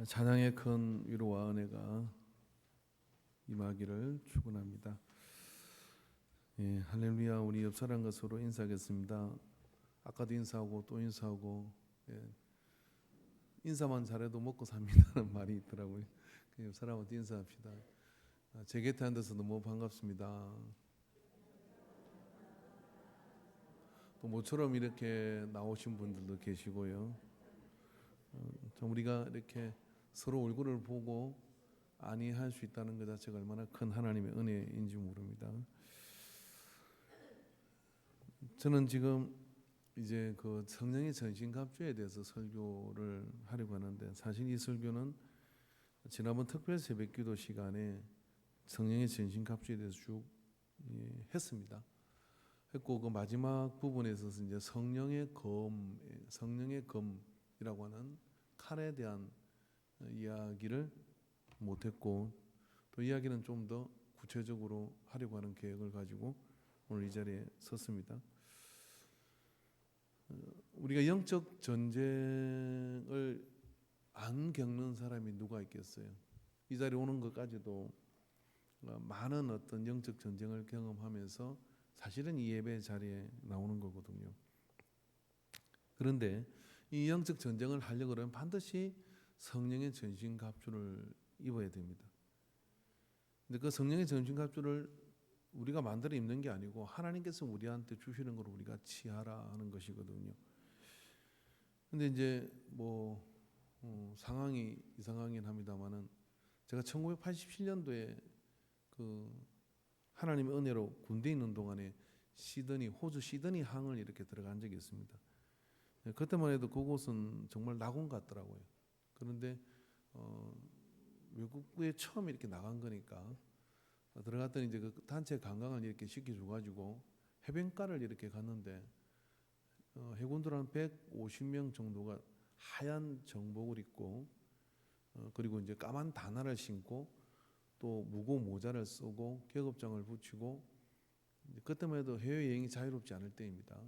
찬양의 큰 위로와 은혜가 임하기를 축원합니다. 예, 할렐루야. 우리 옆 사람과 서로 인사하겠습니다. 아까도 인사하고 또 인사하고, 예, 인사만 잘해도 먹고 삽니다는 말이 있더라고요. 옆 사람한테 인사합시다. 제 곁에 앉아서 너무 반갑습니다. 또 모처럼 이렇게 나오신 분들도 계시고요. 좀 우리가 이렇게 서로 얼굴을 보고 안위할 수 있다는 것 자체가 얼마나 큰 하나님의 은혜인지 모릅니다. 저는 지금 이제 그 성령의 전신갑주에 대해서 설교를 하려고 하는데, 사실 이 설교는 지난번 특별 새벽기도 시간에 성령의 전신갑주에 대해서 쭉 했습니다. 했고 그 마지막 부분에서 이제 성령의 검이라고 하는 칼에 대한 이야기를 못했고, 또 이야기는 좀 더 구체적으로 하려고 하는 계획을 가지고 오늘 이 자리에 섰습니다. 우리가 영적 전쟁을 안 겪는 사람이 누가 있겠어요? 이 자리에 오는 것까지도 많은 어떤 영적 전쟁을 경험하면서 사실은 이 예배 자리에 나오는 거거든요. 그런데 이 영적 전쟁을 하려고 하면 반드시 성령의 전신갑주를 입어야 됩니다. 근데 그 성령의 전신갑주를 우리가 만들어 입는 게 아니고 하나님께서 우리한테 주시는 걸 우리가 취하라 하는 것이거든요. 근데 이제 뭐 상황이 이상하긴 합니다만은, 제가 1987년도에 그 하나님의 은혜로 군대에 있는 동안에 호주 시드니 항을 이렇게 들어간 적이 있습니다. 그때만 해도 그곳은 정말 낙원 같더라고요. 그런데 외국에 처음 이렇게 나간 거니까 들어갔더니 이제 그 단체 관광을 이렇게 시켜줘가지고 해변가를 이렇게 갔는데, 해군들 한 150명 정도가 하얀 정복을 입고, 그리고 이제 까만 단화를 신고 또 무거운 모자를 쓰고 계급장을 붙이고, 그때만 해도 해외여행이 자유롭지 않을 때입니다.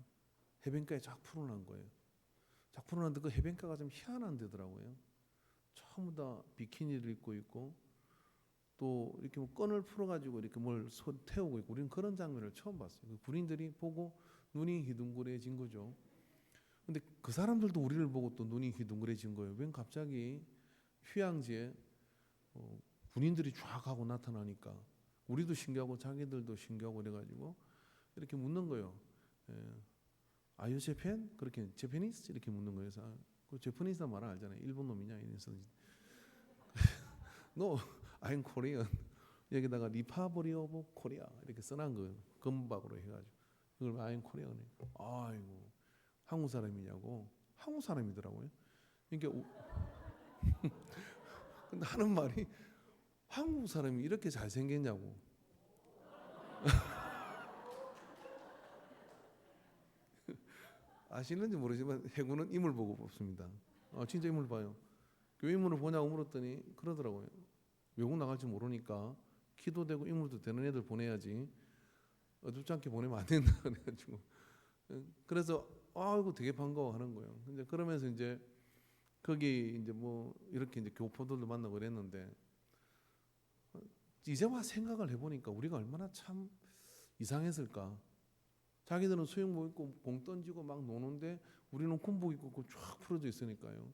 해변가에 쫙 풀어놓은 거예요. 쫙 풀어놨는데 그 해변가가 좀 희한한 데더라고요. 전부 다 비키니를 입고 있고, 또 이렇게 뭐 끈을 풀어가지고 이렇게 뭘 태우고 있고, 우리는 그런 장면을 처음 봤어요. 그 군인들이 보고 눈이 휘둥그레진 거죠. 근데 그 사람들도 우리를 보고 또 눈이 휘둥그레진 거예요. 웬 갑자기 휴양지에 군인들이 쫙 하고 나타나니까 우리도 신기하고 자기들도 신기하고 그래가지고 이렇게 묻는 거예요. Are you Japan? 그렇게 Japanese? 이렇게 묻는 거예요. 그래서 그 제퍼니스란 말 알잖아요. 일본 놈이냐 이래서 No, I'm Korean. 여기다가 리파브릭 오브 코리아 이렇게 써놓은 거예요. 금박으로 해가지고 이걸 I'm Korean. 아이고, 한국 사람이냐고. 한국 사람이더라고요. 그러니까 근데 하는 말이 한국 사람이 이렇게 잘생겼냐고. 아시는지 모르지만 해군은 인물 보고 뽑습니다. 진짜 인물 봐요. 교회 인물을 보냐고 물었더니 그러더라고요. 외국 나갈 줄 모르니까 키도 되고 인물도 되는 애들 보내야지 어둡지 않게 보내면 안 된다 그래가지고, 그래서 아이고 되게 반가워하는 거예요. 근데 그러면서 이제 거기 이제 뭐 이렇게 이제 교포들도 만나고 그랬는데, 이제 와 생각을 해보니까 우리가 얼마나 참 이상했을까. 자기들은 수영복 입고 공 던지고 막 노는데 우리는 군복 입고 쫙 풀어져 있으니까요.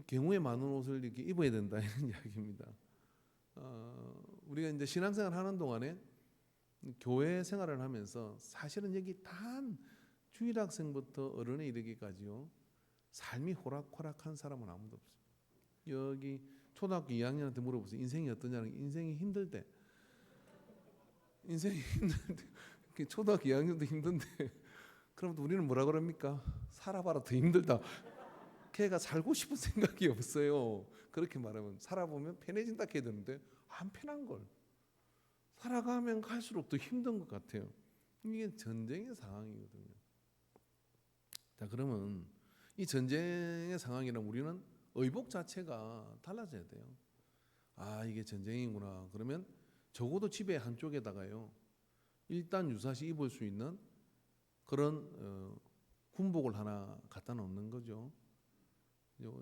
경우에 많은 옷을 이렇게 입어야 된다 이런 이야기입니다. 우리가 이제 신앙생활 하는 동안에 교회 생활을 하면서 사실은 여기 단 주일학생부터 어른에 이르기까지요, 삶이 호락호락한 사람은 아무도 없어요. 여기 초등학교 2학년한테 물어보세요. 인생이 어떠냐는, 인생이 힘들대. 인생이 힘든데 초등학교 2학년도 힘든데 그럼 우리는 뭐라 그럽니까? 살아봐라 더 힘들다. 걔가 살고 싶은 생각이 없어요. 그렇게 말하면 살아보면 편해진다 해야 되는데 안 편한 걸. 살아가면 갈수록 더 힘든 것 같아요. 이게 전쟁의 상황이거든요. 자, 그러면 이 전쟁의 상황이랑 우리는 의복 자체가 달라져야 돼요. 이게 전쟁이구나. 그러면 적어도 집에 한쪽에다가요, 일단 유사시 입을 수 있는 그런 군복을 하나 갖다 놓는 거죠.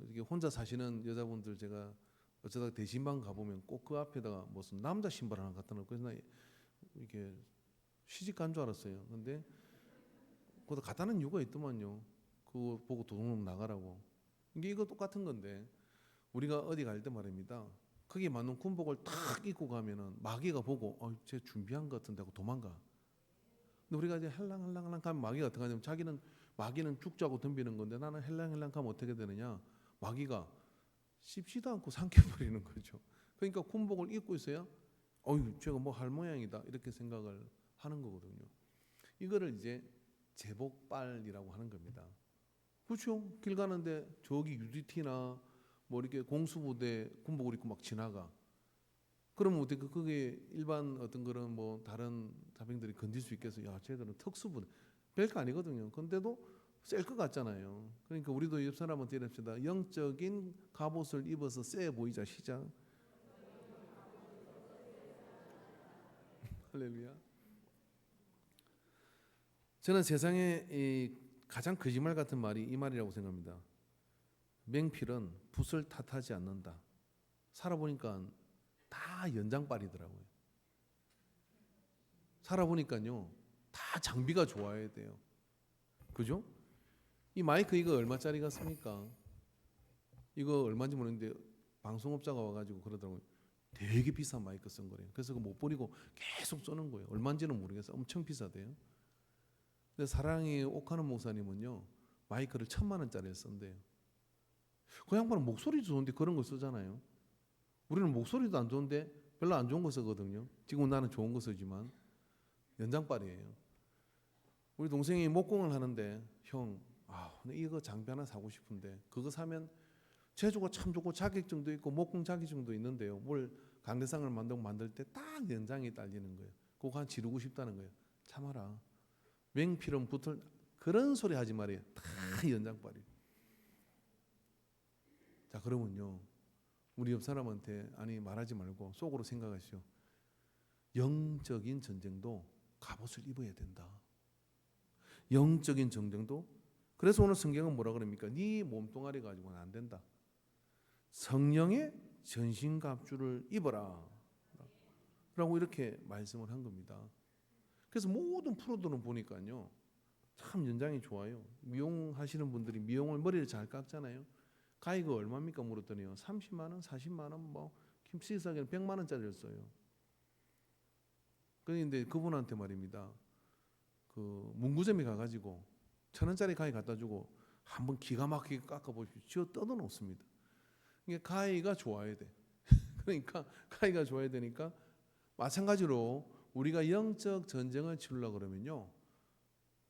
이게 혼자 사시는 여자분들 제가 어쩌다가 대신방 가보면 꼭 그 앞에다가 무슨 남자 신발 하나 갖다 놓고, 그래서 나 이게 시집 간 줄 알았어요. 근데 그거 갖다 놓은 이유가 있더만요. 그거 보고 도둑놈 나가라고. 이거 똑같은 건데, 우리가 어디 갈 때 말입니다. 거기에 맞는 군복을 탁 입고 가면은 마귀가 보고 쟤 준비한 것 같은데 하고 도망가. 근데 우리가 이제 헬랑헬랑 가면 마귀가 어떻게 하냐면, 자기는 마귀는 죽자고 덤비는 건데 나는 헬랑헬랑 가면 어떻게 되느냐, 마귀가 씹지도 않고 삼켜버리는 거죠. 그러니까 군복을 입고 있어야 제가 뭐 할 모양이다 이렇게 생각을 하는 거거든요. 이거를 이제 제복발이라고 하는 겁니다. 그렇죠? 길 가는데 저기 UDT나 뭐 이렇게 공수부대 군복을 입고 막 지나가. 그러면 어떻게 그게 일반 어떤 그런 뭐 다른 자병들이 건질 수 있겠어요? 야, 쟤들은 특수부대. 별거 아니거든요. 근데도 셀 것 같잖아요. 그러니까 우리도 옆 사람한테 이럽시다. 영적인 갑옷을 입어서 쎄 보이자. 시작. 할렐루야. 저는 세상에 이 가장 거짓말 같은 말이 이 말이라고 생각합니다. 맹필은 붓을 탓하지 않는다. 살아보니까 다 연장발이더라고요. 살아보니까요, 다 장비가 좋아야 돼요. 그죠? 이 마이크 이거 얼마짜리 같습니까? 이거 얼마인지 모르는데 방송업자가 와가지고 그러더라고요. 되게 비싼 마이크 쓴 거래요. 그래서 그거 못 버리고 계속 쓰는 거예요. 얼마인지는 모르겠어요. 엄청 비싸대요. 근데 사랑의 옥하는 목사님은요, 마이크를 1,000만 원짜리를 쓴대요. 그 양반은 목소리 좋은데 그런 거 쓰잖아요. 우리는 목소리도 안 좋은데 별로 안 좋은 거 쓰거든요. 지금 나는 좋은 거 쓰지만 연장발이에요. 우리 동생이 목공을 하는데, 형, 이거 장비 하나 사고 싶은데 그거 사면 재주가 참 좋고 자격증도 있고 목공 자격증도 있는데요, 뭘 강대상을 만들 때 딱 연장이 딸리는 거예요. 그거 한 지르고 싶다는 거예요. 참아라. 맹필은 붙을 그런 소리 하지 말이에요. 다 연장발이에요. 자, 그러면요, 우리 옆 사람한테 말하지 말고 속으로 생각하시오. 영적인 전쟁도 갑옷을 입어야 된다. 영적인 전쟁도. 그래서 오늘 성경은 뭐라 그럽니까? 네 몸뚱아리 가지고는 안 된다. 성령의 전신갑주를 입어라 라고 이렇게 말씀을 한 겁니다. 그래서 모든 프로들은 보니까요, 참 연장이 좋아요. 미용하시는 분들이 미용을 머리를 잘 깎잖아요. 가위가 얼마입니까 물었더니요, 30만 원, 40만 원, 뭐 김치사기는 100만 원짜리를 써요. 그런데 그분한테 말입니다, 그 문구점에 가가지고 1,000원짜리 가위 갖다 주고 한번 기가 막히게 깎아보십시오. 쥐어 뜯어놓습니다. 이게 가위가 좋아야 돼. 그러니까 가위가 좋아야 되니까, 마찬가지로 우리가 영적 전쟁을 치르려고 그러면요,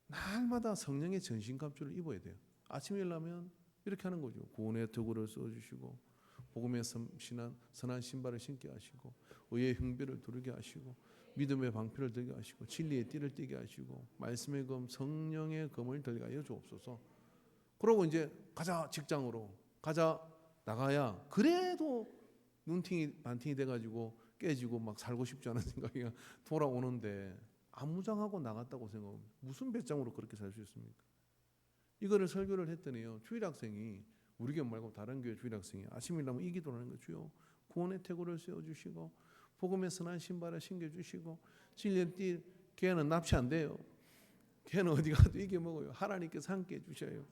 날마다 성령의 전신갑주를 입어야 돼요. 아침에 일어나면 이렇게 하는 거죠. 구원의 도구를 써주시고, 복음의 선한 신발을 신게 하시고, 의의 흉배를 두르게 하시고, 믿음의 방패를 들게 하시고, 진리의 띠를 띠게 하시고, 말씀의 검 성령의 검을 들게 하여 주옵소서. 그러고 이제 가자, 직장으로 가자, 나가야 그래도 눈팅이 반팅이 돼가지고 깨지고 막 살고 싶지 않은 생각이 돌아오는데, 안무장하고 나갔다고 생각합니다. 무슨 배짱으로 그렇게 살 수 있습니까? 이거를 설교를 했더니요, 주일학생이, 우리 교회 말고 다른 교회 주일학생이 아침에 일어나면 이 기도를 하는 거죠. 구원의 태고를 세워주시고, 복음의 선한 신발을 신겨주시고, 진리의 띠, 걔는 납치 안 돼요. 걔는 어디 가도 이겨 먹어요. 하나님께서 함께 해주셔요.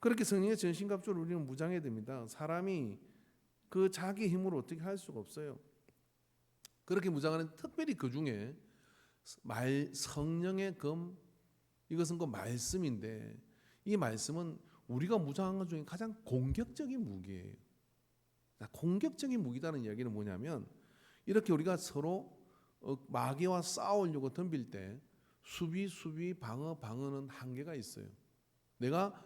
그렇게 성령의 전신갑주를 우리는 무장해야 됩니다. 사람이 그 자기 힘으로 어떻게 할 수가 없어요. 그렇게 무장하는, 특별히 그 중에 성령의 검, 이것은 그 말씀인데, 이 말씀은 우리가 무장한 것 중에 가장 공격적인 무기예요. 공격적인 무기다는 이야기는 뭐냐면, 이렇게 우리가 서로 마귀와 싸우려고 덤빌 때 수비, 방어는 한계가 있어요. 내가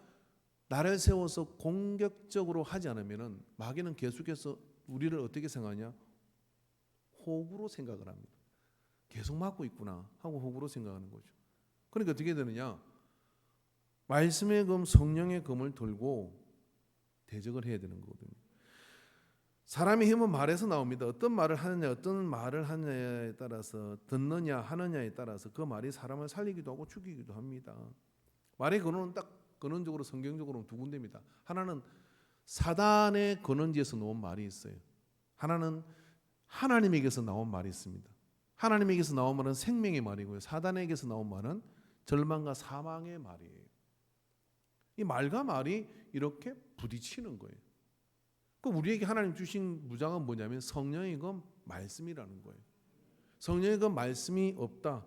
나를 세워서 공격적으로 하지 않으면은 마귀는 계속해서 우리를 어떻게 생각하냐? 호구로 생각을 합니다. 계속 맞고 있구나 하고 호구로 생각하는 거죠. 그러니까 어떻게 되느냐? 말씀의 검, 성령의 검을 들고 대적을 해야 되는 거거든요. 사람의 힘은 말에서 나옵니다. 어떤 말을 하느냐에 따라서, 듣느냐 하느냐에 따라서 그 말이 사람을 살리기도 하고 죽이기도 합니다. 말의 근원은 딱 근원적으로 성경적으로는 두 군데입니다. 하나는 사단의 근원지에서 나온 말이 있어요. 하나는 하나님에게서 나온 말이 있습니다. 하나님에게서 나온 말은 생명의 말이고요. 사단에게서 나온 말은 절망과 사망의 말이에요. 이 말과 말이 이렇게 부딪히는 거예요. 그 우리에게 하나님 주신 무장은 뭐냐면 성령의 그 말씀이라는 거예요. 성령의 그 말씀이 없다.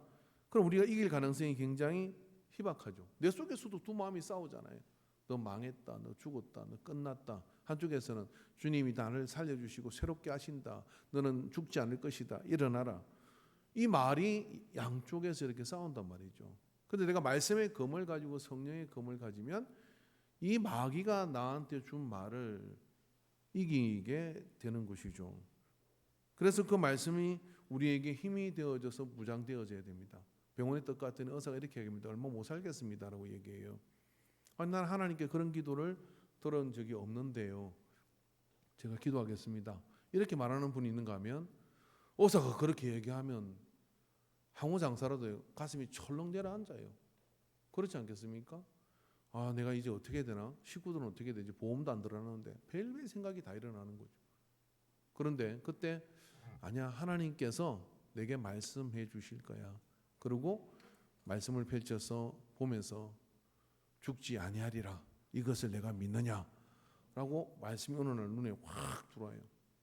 그럼 우리가 이길 가능성이 굉장히 희박하죠. 내 속에서도 두 마음이 싸우잖아요. 너 망했다, 너 죽었다, 너 끝났다. 한쪽에서는 주님이 나를 살려주시고 새롭게 하신다. 너는 죽지 않을 것이다. 일어나라. 이 말이 양쪽에서 이렇게 싸운단 말이죠. 그런데 내가 말씀의 검을 가지고 성령의 검을 가지면 이 마귀가 나한테 준 말을 이기게 되는 것이죠. 그래서 그 말씀이 우리에게 힘이 되어져서 무장되어져야 됩니다. 병원의 떡 같은 의사가 이렇게 얘기합니다. 얼마 못 살겠습니다라고 얘기해요. 아니, 난 하나님께 그런 기도를 들은 적이 없는데요. 제가 기도하겠습니다. 이렇게 말하는 분이 있는가 하면 의사가 그렇게 얘기하면 항우 장사라도 가슴이 철렁 내려앉아요. 그렇지 않겠습니까? 아, 내가 이제 어떻게 해야 되나? 식구들은 어떻게 되지? 보험도 안 들어가는데 별별 생각이 다 일어나는 거죠. 그런데 그때 아니야, 하나님께서 내게 말씀해 주실 거야. 그리고 말씀을 펼쳐서 보면서 죽지 아니하리라. 이것을 내가 믿느냐? 라고 말씀이 어느 날 눈에 확 들어와요.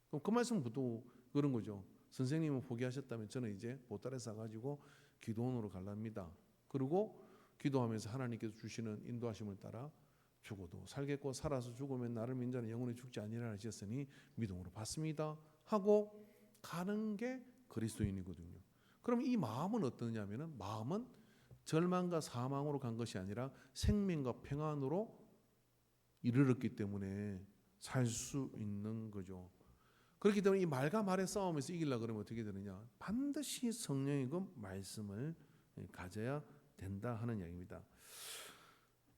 그럼 그 말씀부터 그런 거죠. 선생님은 포기하셨다면 저는 이제 보따리 싸가지고 기도원으로 갈랍니다. 그리고 기도하면서 하나님께서 주시는 인도하심을 따라 죽어도 살겠고 살아서 죽으면 나를 민자는 영원히 죽지 아니하리라 하셨으니 믿음으로 받습니다 하고 가는 게 그리스도인이거든요. 그럼 이 마음은 어떠냐면은 마음은 절망과 사망으로 간 것이 아니라 생명과 평안으로 이르렀기 때문에 살 수 있는 거죠. 그렇기 때문에 이 말과 말의 싸움에서 이기려고 그러면 어떻게 되느냐? 반드시 성령의 그 말씀을 가져야 된다 하는 이야기입니다.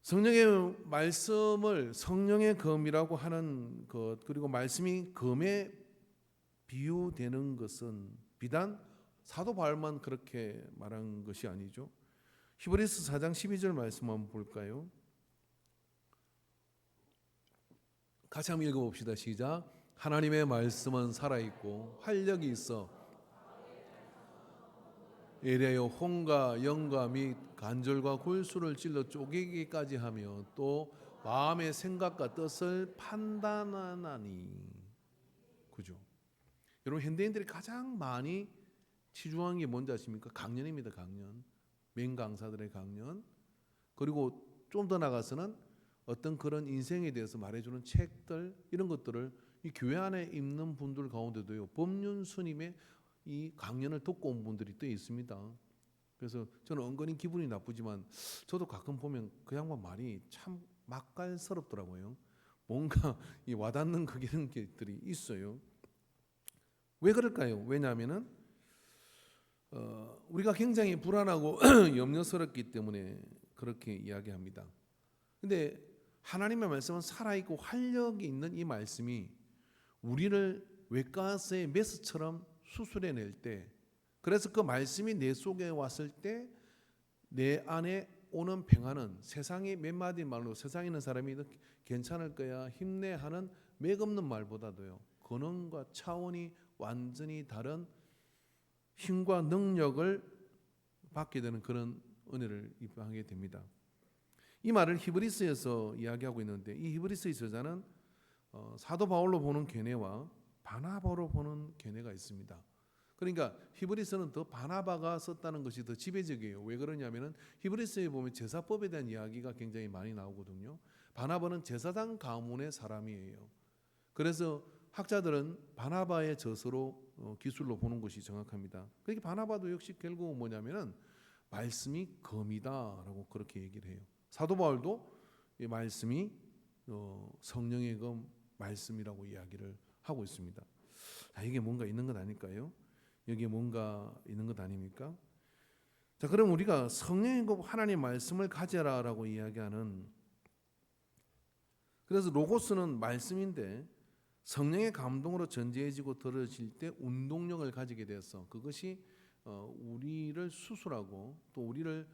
성령의 말씀을 성령의 검이라고 하는 것, 그리고 말씀이 검에 비유되는 것은 비단 사도 바울만 그렇게 말한 것이 아니죠. 히브리서 4장 12절 말씀 한번 볼까요? 같이 한번 읽어봅시다. 시작. 하나님의 말씀은 살아있고 활력이 있어 예리하여 혼과 영과 및 간절과 골수를 찔러 쪼개기까지 하며 또 마음의 생각과 뜻을 판단하나니. 그죠? 여러분, 현대인들이 가장 많이 치중한 게 뭔지 아십니까? 강연입니다. 강연. 맹강사들의 강연. 그리고 좀 더 나가서는 어떤 그런 인생에 대해서 말해주는 책들, 이런 것들을 이 교회 안에 있는 분들 가운데도요, 법륜 스님의 이 강연을 듣고 온 분들이 또 있습니다. 그래서 저는 은근히 기분이 나쁘지만 저도 가끔 보면 그 양반 말이 참 맛깔스럽더라고요. 뭔가 이 와닿는 그런 것들이 있어요. 왜 그럴까요? 왜냐하면은 우리가 굉장히 불안하고 염려스럽기 때문에 그렇게 이야기합니다. 근데 하나님의 말씀은 살아있고 활력이 있는 이 말씀이 우리를 외과에서의 메스처럼 수술해낼 때, 그래서 그 말씀이 내 속에 왔을 때 내 안에 오는 평안은 세상의 몇 마디 말로 세상에 있는 사람이 괜찮을 거야 힘내 하는 맥없는 말보다도요 근원과 차원이 완전히 다른 힘과 능력을 받게 되는 그런 은혜를 입하게 됩니다. 이 말을 히브리서에서 이야기하고 있는데 이 히브리서의 저자는 사도 바울로 보는 견해와 바나바로 보는 견해가 있습니다. 그러니까 히브리서는 더 바나바가 썼다는 것이 더 지배적이에요. 왜 그러냐면은 히브리서에 보면 제사법에 대한 이야기가 굉장히 많이 나오거든요. 바나바는 제사장 가문의 사람이에요. 그래서 학자들은 바나바의 저서로 기술로 보는 것이 정확합니다. 그러니까 바나바도 역시 결국은 뭐냐면은 말씀이 검이다라고 그렇게 얘기를 해요. 사도 바울도 이 말씀이 성령의 검 말씀이라고 이야기를 하고 있습니다. 자, 이게 뭔가 있는 것 아닐까요? 여기에 뭔가 있는 것 아닙니까? 자, 그럼 우리가 성령의 검 하나님의 말씀을 가져라라고 이야기하는, 그래서 로고스는 말씀인데 성령의 감동으로 전제해지고 들어질 때 운동력을 가지게 돼서 그것이 우리를 수술하고 또 우리를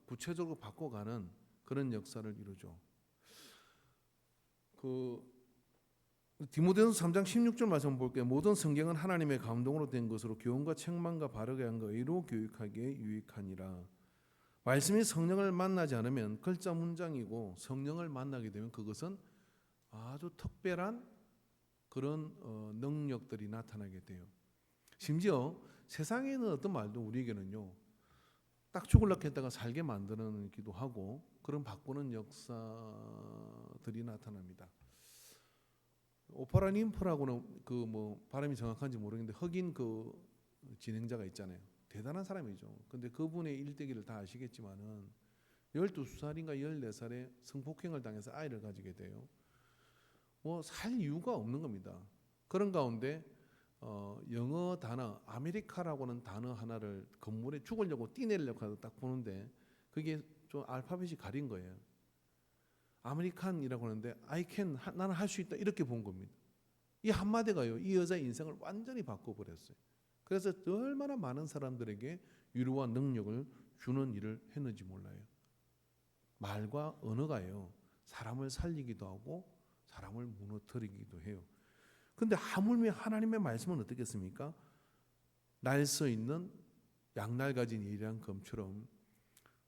구체적으로 바꿔가는 그런 역사를 이루죠. 디모데전서 3장 16절 말씀 볼게요. 모든 성경은 하나님의 감동으로 된 것으로 교훈과 책망과 바르게 한과 의로 교육하기에 유익하니라. 말씀이 성령을 만나지 않으면 글자 문장이고, 성령을 만나게 되면 그것은 아주 특별한 그런 능력들이 나타나게 돼요. 심지어 세상에는 어떤 말도 우리에게는요, 딱 죽으려고 했다가 살게 만드는기도 하고, 그런 바꾸는 역사들이 나타납니다. 오프라 윈프라고는 그 뭐 발음이 정확한지 모르겠는데 흑인 그 진행자가 있잖아요. 대단한 사람이죠. 근데 그분의 일대기를 다 아시겠지만은 12살인가 14살에 성폭행을 당해서 아이를 가지게 돼요. 뭐 살 이유가 없는 겁니다. 그런 가운데 영어 단어 아메리카라고는 단어 하나를 건물에 죽으려고 띠내려고 하다 딱 보는데 그게 좀 알파벳이 가린 거예요. 아메리칸이라고 하는데 I can, 나는 할 수 있다 이렇게 본 겁니다. 이 한마디가요, 이 여자의 인생을 완전히 바꿔버렸어요. 그래서 얼마나 많은 사람들에게 위로와 능력을 주는 일을 했는지 몰라요. 말과 언어가요, 사람을 살리기도 하고 사람을 무너뜨리기도 해요. 근데 하물며 하나님의 말씀은 어떻겠습니까? 날 서 있는 양날 가진 예리한 검처럼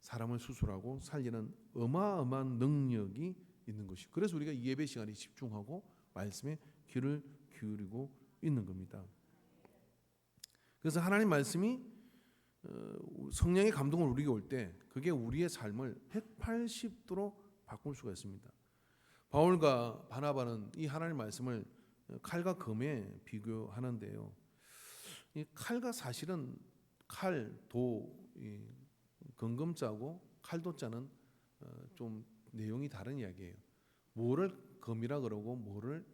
사람을 수술하고 살리는 어마어마한 능력이 있는 것이. 그래서 우리가 이 예배 시간에 집중하고 말씀에 귀를 기울이고 있는 겁니다. 그래서 하나님 말씀이 성령의 감동을 우리에게 올 때 그게 우리의 삶을 180도로 바꿀 수가 있습니다. 바울과 바나바는 이 하나님 말씀을 칼과 금에 비교하는데요. 이 칼과 사실은 칼, 도, 금자고 칼도자는 좀 내용이 다른 이야기예요. 뭐를 금이라 그러고 뭐를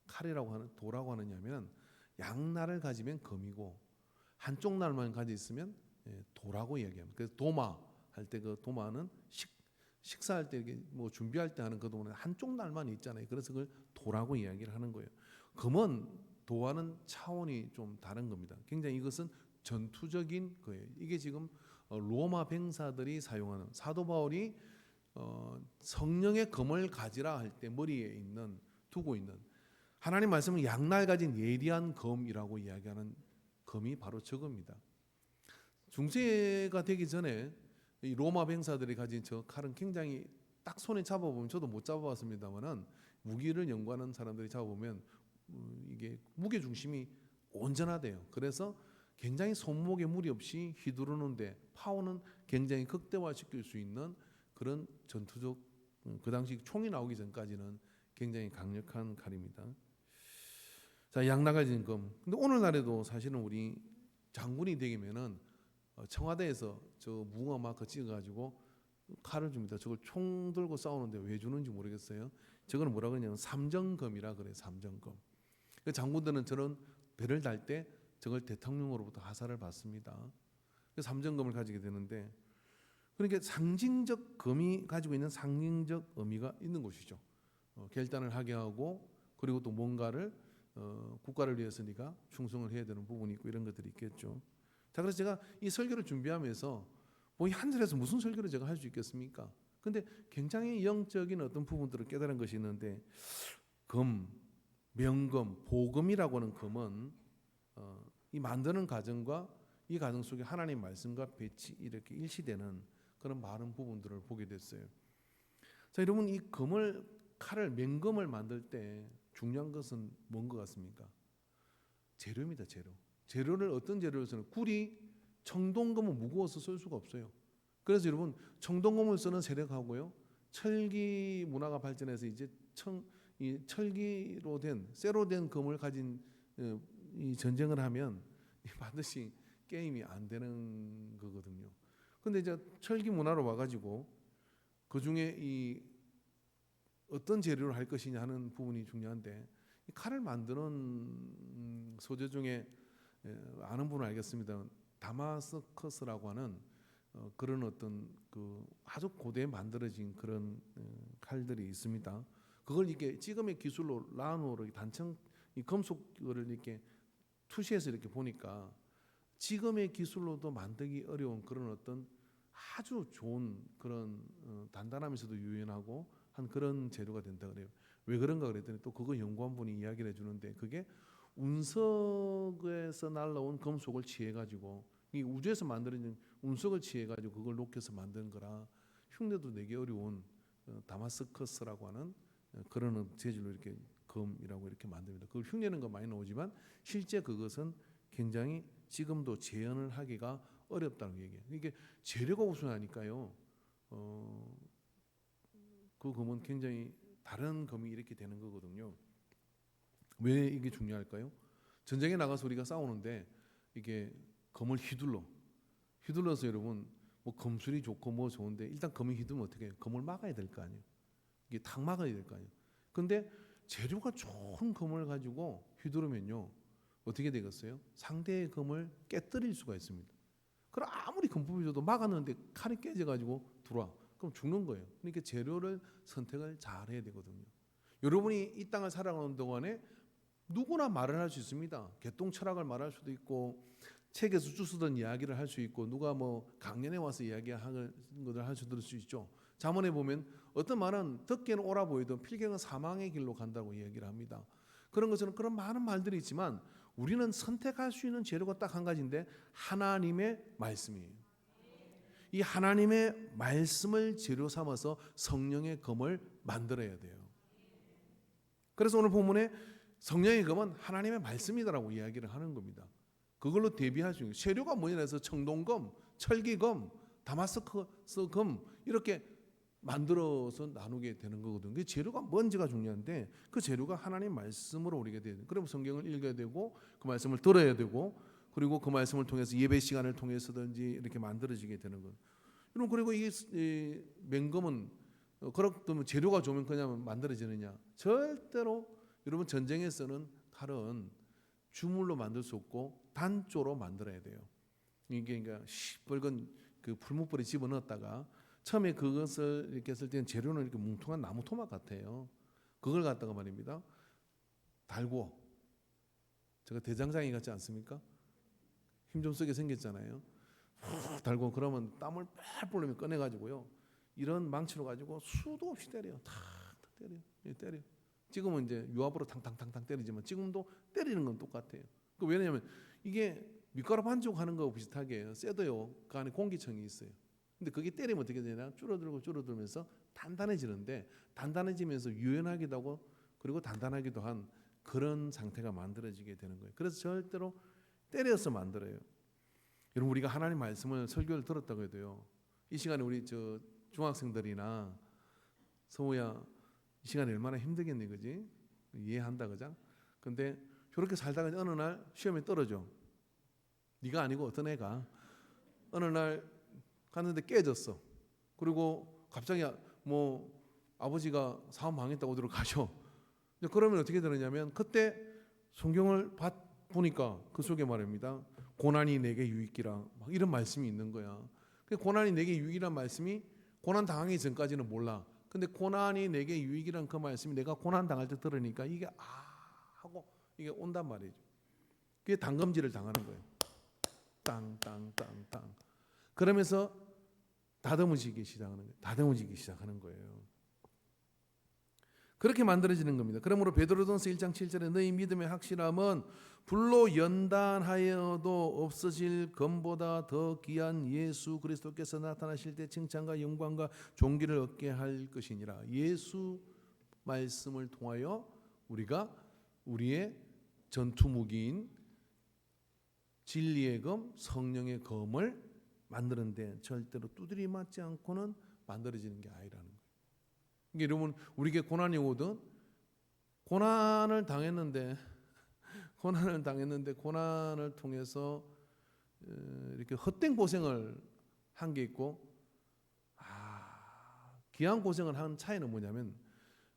칼이라고 하는 도라고 하느냐면 양날을 가지면 금이고 한쪽 날만 가지 있으면 도라고 이야기합니다. 그래서 도마 할 때 그 도마는 식사할 때 뭐 준비할 때 하는 그 도마는 한쪽 날만 있잖아요. 그래서 그걸 도라고 이야기를 하는 거예요. 금은 도와는 차원이 좀 다른 겁니다. 굉장히 이것은 전투적인 거예요. 이게 지금 로마 병사들이 사용하는, 사도 바울이 성령의 검을 가지라 할 때 머리에 있는, 두고 있는, 하나님 말씀은 양날 가진 예리한 검이라고 이야기하는 검이 바로 저겁니다. 중세가 되기 전에 이 로마 병사들이 가진 저 칼은 굉장히 딱 손에 잡아보면, 저도 못 잡아봤습니다만은 무기를 연구하는 사람들이 잡아보면 이게 무게 중심이 온전하대요. 그래서 굉장히 손목에 무리 없이 휘두르는데 파워는 굉장히 극대화시킬 수 있는 그런 전투적, 그 당시 총이 나오기 전까지는 굉장히 강력한 칼입니다. 자, 양나가진 검. 근데 오늘날에도 사실은 우리 장군이 되면은 청와대에서 저 무궁화 마크 찍어가지고 칼을 줍니다. 저걸 총 들고 싸우는데 왜 주는지 모르겠어요. 저거는 뭐라 그러냐면 삼정검이라 그래요. 삼정검. 그 장군들은 저런 배를 달 때 저걸 대통령으로부터 하사를 받습니다. 그래서 삼정검을 가지게 되는데, 그러니까 상징적 검이 가지고 있는 상징적 의미가 있는 것이죠. 결단을 하게 하고, 그리고 또 뭔가를 국가를 위해서니까 충성을 해야 되는 부분이 있고 이런 것들이 있겠죠. 자, 그래서 제가 이 설교를 준비하면서 뭐 한 절에서 무슨 설교를 제가 할 수 있겠습니까? 근데 굉장히 영적인 어떤 부분들을 깨달은 것이 있는데, 검, 명검, 보검이라고 하는 검은 이 만드는 과정과 이 과정 속에 하나님 말씀과 배치 이렇게 일치되는 그런 많은 부분들을 보게 됐어요. 자, 여러분, 이 검을, 칼을, 맹검을 만들 때 중요한 것은 뭔 것 같습니까? 재료입니다. 재료를 어떤 재료를 쓰는? 굴이 청동검은 무거워서 쓸 수가 없어요. 그래서 여러분, 청동검을 쓰는 세력하고요, 철기 문화가 발전해서 이제 이 철기로 된, 쇠로 된 검을 가진 이 전쟁을 하면 반드시 게임이 안 되는 거거든요. 근데 이제 철기 문화로 와가지고 그 중에 이 어떤 재료를 할 것이냐 하는 부분이 중요한데, 이 칼을 만드는 소재 중에 아는 분은 알겠습니다. 다마스커스라고 하는 그런 어떤 그 아주 고대에 만들어진 그런 칼들이 있습니다. 그걸 이렇게 지금의 기술로 라노로 단청 이 금속을 이렇게 투시해서 이렇게 보니까 지금의 기술로도 만들기 어려운 그런 어떤 아주 좋은 그런 단단하면서도 유연하고 한 그런 재료가 된다 그래요. 왜 그런가 그랬더니 또 그거 연구한 분이 이야기를 해주는데 그게 운석에서 날라온 금속을 취해가지고 이 우주에서 만들어진 운석을 취해가지고 그걸 녹여서 만든 거라 흉내도 내기 어려운 다마스커스라고 하는 그런 재질로 이렇게 금이라고 이렇게 만듭니다. 그걸 흉내는 거 많이 나오지만 실제 그것은 굉장히 지금도 재현을 하기가 어렵다는 얘기예요. 이게 재료가 우수하니까요. 그 금은 굉장히 다른 금이 이렇게 되는 거거든요. 왜 이게 중요할까요? 전쟁에 나가서 우리가 싸우는데 이게 금을 휘둘러서 여러분 뭐 금술이 좋고 뭐 좋은데 일단 금이 휘두르면 어떻게 해요? 금을 막아야 될 거 아니에요. 이게 탁 막아야 될 거 아니에요. 근데 재료가 좋은 금을 가지고 휘두르면요 어떻게 되겠어요? 상대의 금을 깨뜨릴 수가 있습니다. 그럼 아무리 금품이 줘도 막았는데 칼이 깨져가지고 들어와. 그럼 죽는 거예요. 그러니까 재료를 선택을 잘 해야 되거든요. 여러분이 이 땅을 살아가는 동안에 누구나 말을 할 수 있습니다. 개똥 철학을 말할 수도 있고 책에서 주스던 이야기를 할 수 있고 누가 뭐 강연에 와서 이야기하는 것을 할 수 들을 수 있죠. 잠언에 보면 어떤 말은 듣기에는 옳아 보이던 필경은 사망의 길로 간다고 이야기를 합니다. 그런 것처럼 그런 많은 말들이 있지만 우리는 선택할 수 있는 재료가 딱 한 가지인데 하나님의 말씀이에요. 이 하나님의 말씀을 재료 삼아서 성령의 검을 만들어야 돼요. 그래서 오늘 본문에 성령의 검은 하나님의 말씀이다라고 이야기를 하는 겁니다. 그걸로 대비할 수 있는 재료가 뭐냐 해서 청동검, 철기검, 다마스커스 검 이렇게 만들어서 나누게 되는 거거든요. 그 재료가 뭔지가 중요한데 그 재료가 하나님 말씀으로 우리가 돼야 돼요. 그러면 성경을 읽어야 되고 그 말씀을 들어야 되고 그리고 그 말씀을 통해서 예배 시간을 통해서든지 이렇게 만들어지게 되는 거예요. 여러분 그리고 이 맹금은 그렇다면 재료가 좋으면 그냥 만들어지느냐? 절대로 여러분 전쟁에서는 칼은 주물로 만들 수 없고 단조로 만들어야 돼요. 이게 그러니까 시뻘건 그 풀무불에 집어넣었다가 처음에 그것을 이렇게 했을 때는 재료는 이렇게 뭉퉁한 나무 토막 같아요. 그걸 갖다가 말입니다. 달고 제가 대장장이 같지 않습니까? 힘 좀 쓰게 생겼잖아요. 후 달고 그러면 땀을 뻘 뿌리면 꺼내가지고요. 이런 망치로 가지고 수도 없이 때려요. 탁 때려요. 때려. 지금은 이제 유압으로 탕탕탕탕 때리지만 지금도 때리는 건 똑같아요. 왜냐하면 이게 밀가루 반죽하는 거 비슷하게 쎄도요. 그 안에 공기층이 있어요. 근데 그게 때리면 어떻게 되냐? 줄어들면서 단단해지는데 단단해지면서 유연하기도 하고 그리고 단단하기도 한 그런 상태가 만들어지게 되는 거예요. 그래서 절대로 때려서 만들어요. 여러분 우리가 하나님 말씀을 설교를 들었다고 해도요. 이 시간에 우리 저 중학생들이나 성우야 이 시간에 얼마나 힘들겠니 그지? 이해한다 그죠? 근데 저렇게 살다가 어느 날 시험에 떨어져. 네가 아니고 어떤 애가 어느 날 갔는데 깨졌어. 그리고 갑자기 뭐 아버지가 사업 망했다고 들어가죠. 그러면 어떻게 되느냐면 그때 성경을 보니까 그 속에 말입니다. 고난이 내게 유익이라 막 이런 말씀이 있는 거야. 고난이 내게 유익이란 말씀이 고난 당하기 전까지는 몰라. 근데 고난이 내게 유익이란 그 말씀이 내가 고난 당할 때 들으니까 이게 하고 이게 온단 말이죠. 그게 단검질을 당하는 거예요. 땅땅땅땅. 그러면서 다듬어지기 시작하는 거예요. 그렇게 만들어지는 겁니다. 그러므로 베드로전서 1장 7절에 너희 믿음의 확실함은 불로 연단하여도 없어질 금보다 더 귀한 예수 그리스도께서 나타나실 때 칭찬과 영광과 존귀를 얻게 할 것이니라. 예수 말씀을 통하여 우리가 우리의 전투 무기인 진리의 검, 성령의 검을 만드는데 절대로 두드리 맞지 않고는 만들어지는 게 아니라는 거예요. 여러분 우리에게 고난이 오든 고난을 당했는데 고난을 통해서 이렇게 헛된 고생을 한 게 있고 귀한 고생을 한 차이는 뭐냐면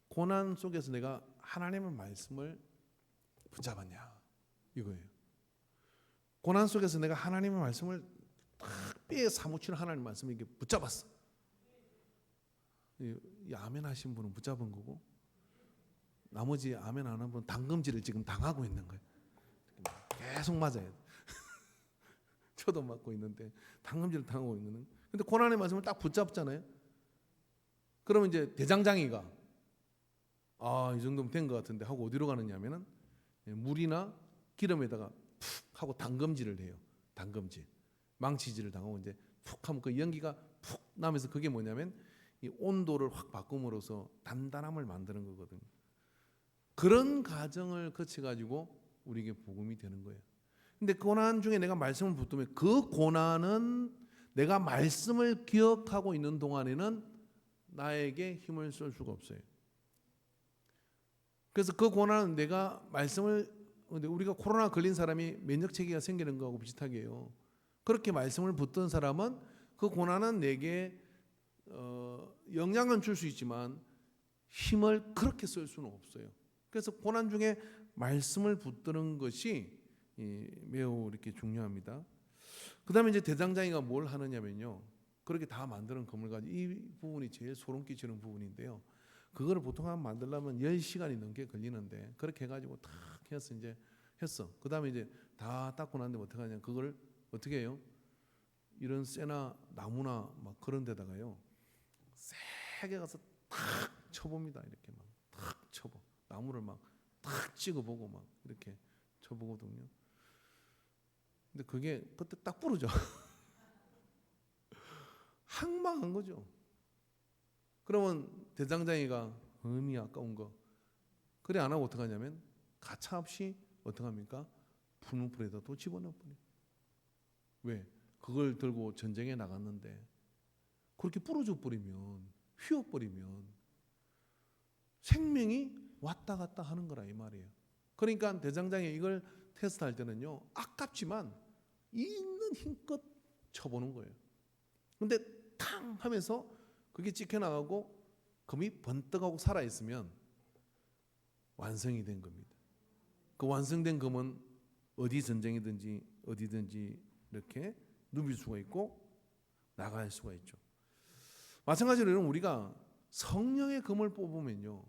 고난 속에서 내가 하나님의 말씀을 붙잡았냐 이거예요. 고난 속에서 내가 하나님의 말씀을 딱 뼈에 사무치는 하나님의 말씀을 이렇게 붙잡았어. 이 아멘 하신 분은 붙잡은 거고 나머지 아멘 안 한 분은 당금질을 지금 당하고 있는 거예요. 계속 맞아요. 저도 맞고 있는데 당금질을 당하고 있는 거예요. 근데 고난의 말씀을 딱 붙잡잖아요. 그러면 이제 대장장이가 이 정도면 된 것 같은데 하고 어디로 가느냐 하면은 물이나 기름에다가 푹 하고 담금질을 해요. 담금질. 망치질을 당하고 이제 푹 하면 그 연기가 푹 나면서 그게 뭐냐면 이 온도를 확 바꿈으로써 단단함을 만드는 거거든요. 그런 과정을 거쳐 가지고 우리에게 복음이 되는 거예요. 근데 고난 중에 내가 말씀을 붙들면 그 고난은 내가 말씀을 기억하고 있는 동안에는 나에게 힘을 쓸 수가 없어요. 그래서 그 고난은 내가 말씀을 우리가 코로나 걸린 사람이 면역 체계가 생기는 거하고 비슷하게 해요. 그렇게 말씀을 붙든 사람은 그 고난은 내게 영향은 줄 수 있지만 힘을 그렇게 쓸 수는 없어요. 그래서 고난 중에 말씀을 붙드는 것이 매우 이렇게 중요합니다. 그다음에 이제 대장장이가 뭘 하느냐면요. 그렇게 다 만드는 건물 가지고 이 부분이 제일 소름 끼치는 부분인데요. 그거를 보통 한 만들려면 10시간이 넘게 걸리는데 그렇게 해가지고 탁 해서 이제 했어. 그다음에 이제 다 닦고 난 다음에 어떻게 하냐? 그걸 어떻게 해요? 이런 쇠나 나무나 막 그런 데다가요. 세게 가서 탁 쳐봅니다. 이렇게 막 탁 쳐봐. 나무를 막 탁 찍어보고 막 이렇게 쳐보거든요. 근데 그게 그때 딱 부러져. 항망한 거죠. 그러면 대장장이가 의미 아까운 거 그래 안 하고 어떻게 하냐면 가차없이 어떻게 합니까? 푸른 불에다 또 집어넣어 버려. 왜? 그걸 들고 전쟁에 나갔는데 그렇게 부러져 버리면 휘어 버리면 생명이 왔다 갔다 하는 거라 이 말이에요. 그러니까 대장장이 이걸 테스트할 때는요 아깝지만 있는 힘껏 쳐보는 거예요. 근데 탕 하면서 그게 찍혀나가고 금이 번뜩하고 살아있으면 완성이 된 겁니다. 그 완성된 금은 어디 전쟁이든지 어디든지 이렇게 누빌 수가 있고 나갈 수가 있죠. 마찬가지로 우리가 성령의 금을 뽑으면요.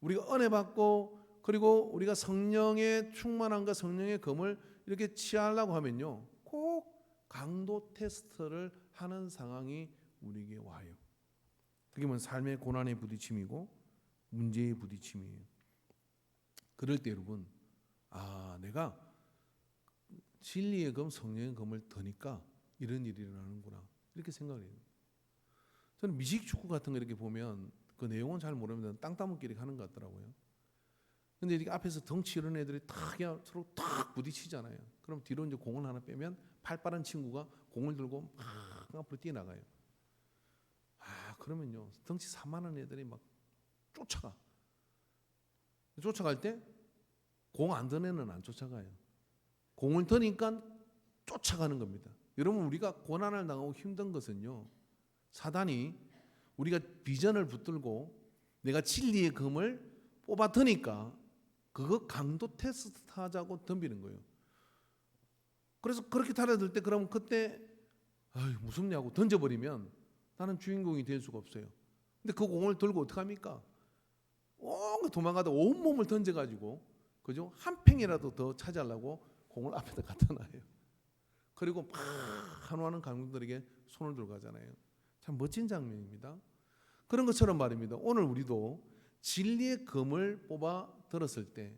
우리가 은혜 받고 그리고 우리가 성령의 충만함과 성령의 금을 이렇게 취하려고 하면요. 꼭 강도 테스트를 하는 상황이 우리에게 와요. 그게 뭐 삶의 고난의 부딪힘이고 문제의 부딪힘이에요. 그럴 때 여러분 내가 진리의 검 성령의 검을 더니까 이런 일이 일어나는구나 이렇게 생각을 해요. 저는 미식축구 같은 거 이렇게 보면 그 내용은 잘 모르면 땅 따먹기 이렇게 하는 것 같더라고요. 근데 이렇게 앞에서 덩치 이런 애들이 서로 탁 부딪히잖아요. 그럼 뒤로 이제 공을 하나 빼면 팔 빠른 친구가 공을 들고 막 앞으로 뛰어나가요. 그러면요 덩치 산만한 애들이 막 쫓아갈 때 공 안 든 애는 안 쫓아가요. 공을 드니까 쫓아가는 겁니다. 여러분 우리가 고난을 당하고 힘든 것은요 사단이 우리가 비전을 붙들고 내가 진리의 금을 뽑아 드니까 그거 강도 테스트 하자고 덤비는 거예요. 그래서 그렇게 달아들 때 그러면 그때 무섭냐고 던져버리면 나는 주인공이 될 수가 없어요. 근데 그 공을 들고 어떡합니까? 도망가다 온몸을 던져가지고 그죠? 한 팽이라도 더 차지하려고 공을 앞에다 갖다 놔요. 그리고 막 한화하는 감독들에게 손을 들고 가잖아요. 참 멋진 장면입니다. 그런 것처럼 말입니다. 오늘 우리도 진리의 검을 뽑아 들었을 때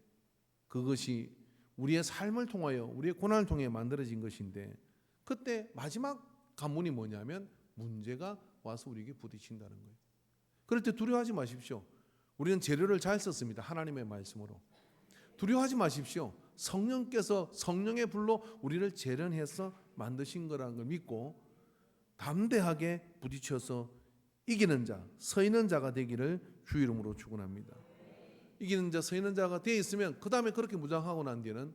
그것이 우리의 삶을 통하여 우리의 고난을 통해 만들어진 것인데 그때 마지막 관문이 뭐냐면 문제가 와서 우리에게 부딪힌다는 거예요. 그럴 때 두려워하지 마십시오. 우리는 재료를 잘 썼습니다. 하나님의 말씀으로. 두려워하지 마십시오. 성령께서 성령의 불로 우리를 재련해서 만드신 거라는 걸 믿고 담대하게 부딪혀서 이기는 자, 서 있는 자가 되기를 주 이름으로 축원합니다. 이기는 자, 서 있는 자가 되어 있으면 그 다음에 그렇게 무장하고 난 뒤에는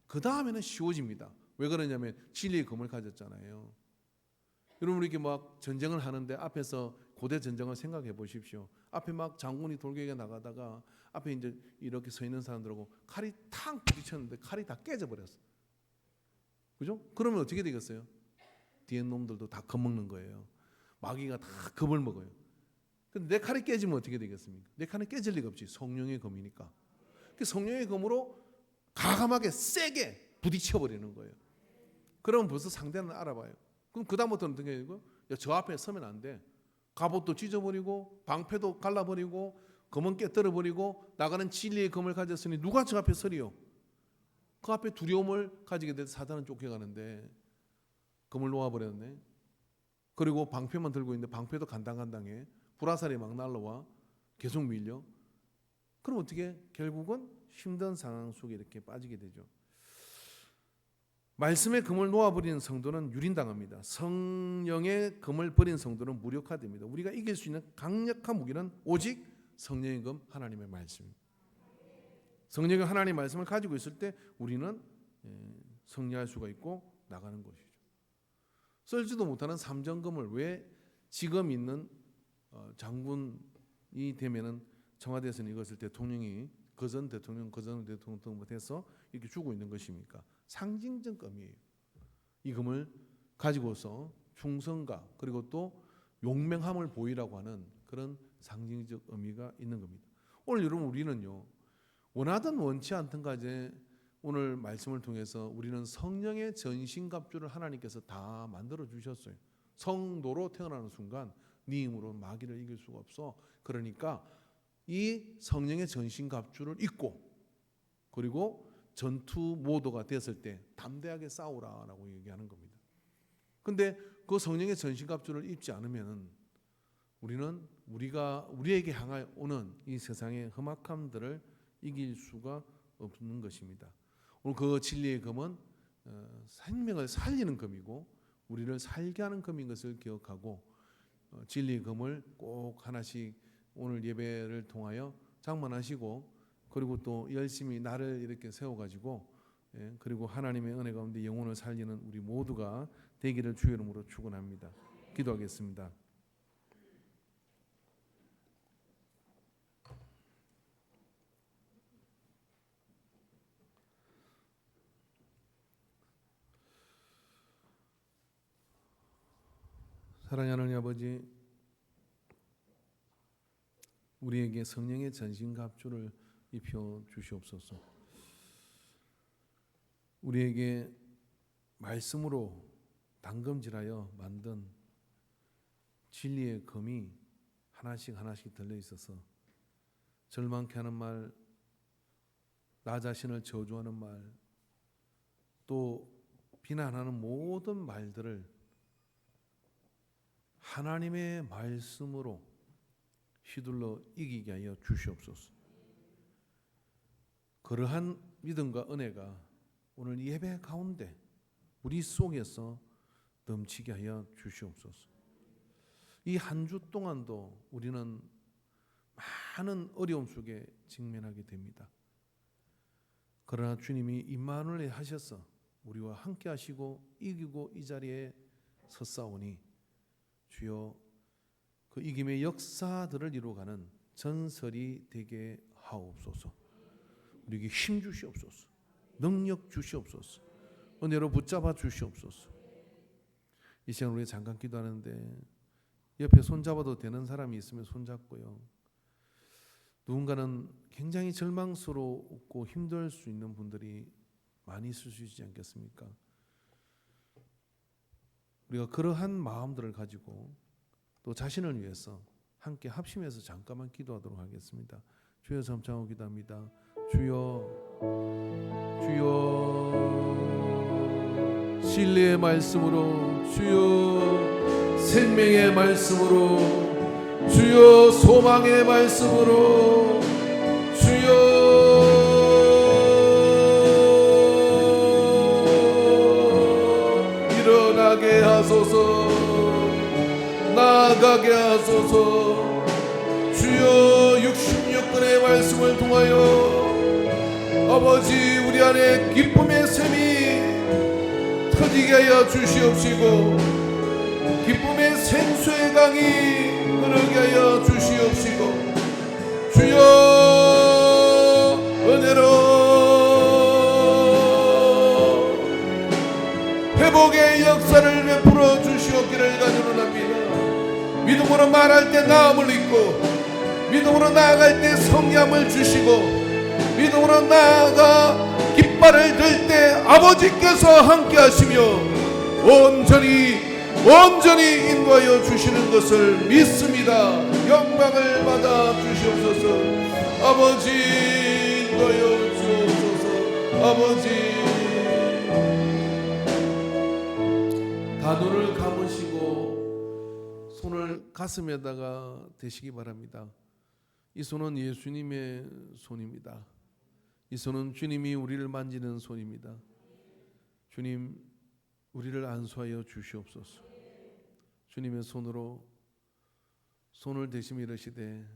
그 다음에는 쉬워집니다. 왜 그러냐면 진리의 검을 가졌잖아요. 여러분 이렇게 막 전쟁을 하는데 앞에서 고대 전쟁을 생각해 보십시오. 앞에 막 장군이 돌격에 나가다가 앞에 이제 이렇게 서 있는 사람들하고 칼이 탕 부딪혔는데 칼이 다 깨져버렸어. 그죠? 그러면 어떻게 되겠어요? 뒤에 놈들도 다 겁먹는 거예요. 마귀가 다 겁을 먹어요. 근데 내 칼이 깨지면 어떻게 되겠습니까? 내 칼은 깨질 리가 없지. 성령의 검이니까. 그 성령의 검으로 가감하게 세게 부딪혀버리는 거예요. 그러면 벌써 상대는 알아봐요. 그럼 그 다음부터는 어떻게 되고? 저 앞에 서면 안 돼. 갑옷도 찢어버리고 방패도 갈라버리고 검은 깨뜨려 버리고 나가는 진리의 검을 가졌으니 누가 저 앞에 서리요? 그 앞에 두려움을 가지게 돼서 사단은 쫓겨가는데 검을 놓아버렸네. 그리고 방패만 들고 있는데 방패도 간당간당해. 불화살이 막 날라와 계속 밀려. 그럼 어떻게? 결국은 힘든 상황 속에 이렇게 빠지게 되죠. 말씀의 검을 놓아버리는 성도는 유린당합니다. 성령의 검을 버린 성도는 무력화됩니다. 우리가 이길 수 있는 강력한 무기는 오직 성령의 검, 하나님의 말씀입니다. 성령의 하나님의 말씀을 가지고 있을 때 우리는 승리할 수가 있고 나가는 것이죠. 쓸지도 못하는 삼정검을 왜 지금 있는 장군이 되면은 청와대에서는 이것을 대통령이 거전 대통령 해서 이렇게 주고 있는 것입니까? 상징적 검이에요. 이 검을 가지고서 충성과 그리고 또 용맹함을 보이라고 하는 그런 상징적 의미가 있는 겁니다. 오늘 여러분 우리는요, 원하든 원치 않든 간에 오늘 말씀을 통해서 우리는 성령의 전신갑주를 하나님께서 다 만들어 주셨어요. 성도로 태어나는 순간 네 힘으로 마귀를 이길 수가 없어. 그러니까 이 성령의 전신갑주를 입고 그리고 전투 모드가 됐을 때 담대하게 싸우라라고 얘기하는 겁니다. 근데 그 성령의 전신갑주를 입지 않으면 우리에게 향하여 오는 이 세상의 험악함들을 이길 수가 없는 것입니다. 오늘 그 진리의 검은 생명을 살리는 검이고 우리를 살게 하는 검인 것을 기억하고 진리의 검을 꼭 하나씩 오늘 예배를 통하여 장만하시고 그리고 또 열심히 나를 이렇게 세워가지고 그리고 하나님의 은혜 가운데 영혼을 살리는 우리 모두가 되기를 주의 이름으로 축원합니다. 기도하겠습니다. 사랑하는 하나님 아버지, 우리에게 성령의 전신갑주를 입혀 주시옵소서. 우리에게 말씀으로 담금질하여 만든 진리의 검이 하나씩 들려 있어서 절망케 하는 말, 나 자신을 저주하는 말, 또 비난하는 모든 말들을 하나님의 말씀으로 휘둘러 이기게 하여 주시옵소서. 그러한 믿음과 은혜가 오늘 예배 가운데 우리 속에서 넘치게 하여 주시옵소서. 이 한 주 동안도 우리는 많은 어려움 속에 직면하게 됩니다. 그러나 주님이 임마누엘 하셔서 우리와 함께 하시고 이기고 이 자리에 섰사오니 주여 그 이김의 역사들을 이루어가는 전설이 되게 하옵소서. 우리에게 힘 주시옵소서. 능력 주시옵소서. 은혜로 붙잡아 주시옵소서. 이 시간 우리 잠깐 기도하는데 옆에 손잡아도 되는 사람이 있으면 손잡고요. 누군가는 굉장히 절망스럽고 힘들 수 있는 분들이 많이 있을 수 있지 않겠습니까? 우리가 그러한 마음들을 가지고 또 자신을 위해서 함께 합심해서 잠깐만 기도하도록 하겠습니다. 주여 점창하고 기도합니다. 주여 진리의 말씀으로, 주여 생명의 말씀으로, 주여 소망의 말씀으로, 주여 일어나게 하소서, 나아가게 하소서. 주여 66권의 말씀을 통하여 아버지 우리 안에 기쁨의 샘이 터지게 하여 주시옵시고 기쁨의 생수의 강이 흐르게 하여 주시옵시고 주여 은혜로 회복의 역사를 베풀어 주시옵기를 간절합니다. 믿음으로 말할 때 나음을 입고 믿음으로 나아갈 때 성량을 주시고 믿음으로 나아가 깃발을 들 때 아버지께서 함께 하시며 온전히 인도하여 주시는 것을 믿습니다. 영광을 받아 주시옵소서. 아버지 인도하여 주옵소서. 아버지 단호를 감으시고 손을 가슴에다가 대시기 바랍니다. 이 손은 예수님의 손입니다. 이 손은 주님이 우리를 만지는 손입니다. 주님, 우리를 안수하여 주시옵소서. 주님의 손으로 손을 대시며 이르시되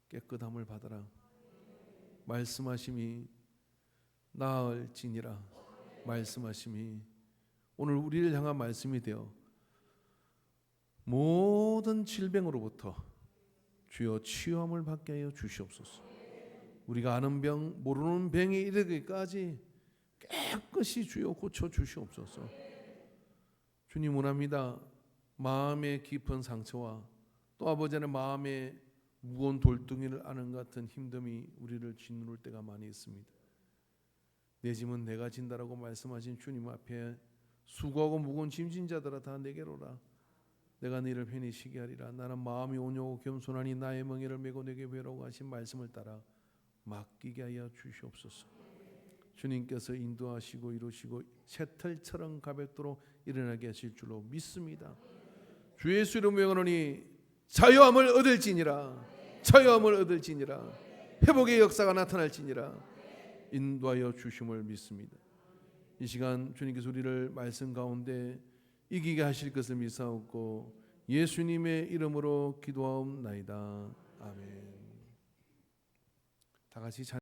깨끗함을 받아라. 말씀하심이 나을지니라. 말씀하심이 오늘 우리를 향한 말씀이 되어 모든 질병으로부터 주여 치유함을 받게 하여 주시옵소서. 우리가 아는 병 모르는 병에 이르기까지 깨끗이 주여 고쳐 주시옵소서. 주님 원합니다. 마음의 깊은 상처와 또 아버지 안에 마음의 무거운 돌덩이를 아는 것 같은 힘듦이 우리를 짓누를 때가 많이 있습니다. 내 짐은 내가 진다라고 말씀하신 주님 앞에 수고하고 무거운 짐진 자들아 다 내게로 오라. 내가 너희를 편히 쉬게 하리라. 나는 마음이 온유하고 겸손하니 나의 멍에를 메고 내게 배우라고 하신 말씀을 따라 맡기게 하여 주시옵소서. 주님께서 인도하시고 이루시고 새털처럼 가볍도록 일어나게 하실 줄로 믿습니다. 주 예수 이름으로 명하노니 자유함을 얻을지니라. 자유함을 얻을지니라. 회복의 역사가 나타날지니라. 인도하여 주심을 믿습니다. 이 시간 주님께서 우리를 말씀 가운데 이기게 하실 것을 믿사옵고 예수님의 이름으로 기도하옵나이다. 아멘. 다 같이